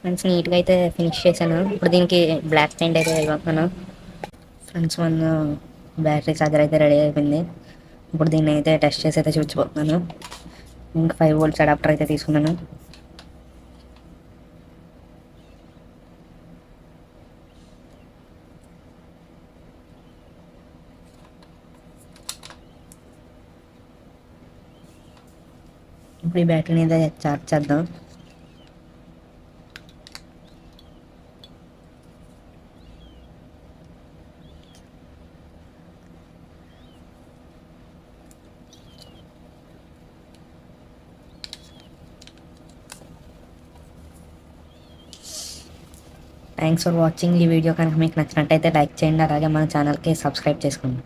Friends నీట్గా అయితే finish చేశాను. ఇప్పుడు దీనికి బ్లాక్ పెయింట్ అయితే వేయబోతున్నాను. ఫ్రెండ్స్ బ్యాటరీ చార్జర్ అయితే రెడీ అయిపోయింది. ఇప్పుడు దీన్ని అయితే టెస్ట్ చేసి అయితే చూపించబోతున్నాను. ఇంకా 5 వోల్ట్స్ అడాప్టర్ అయితే తీసుకున్నాను. ఇప్పుడు ఈ బ్యాటరీని అయితే చార్జ్ చేద్దాం. Thanks for watching. ఈ వీడియో కనుక మీకు నచ్చినట్టయితే లైక్ చేయండి, అలాగే మన ఛానల్కి సబ్స్క్రైబ్ చేసుకోండి.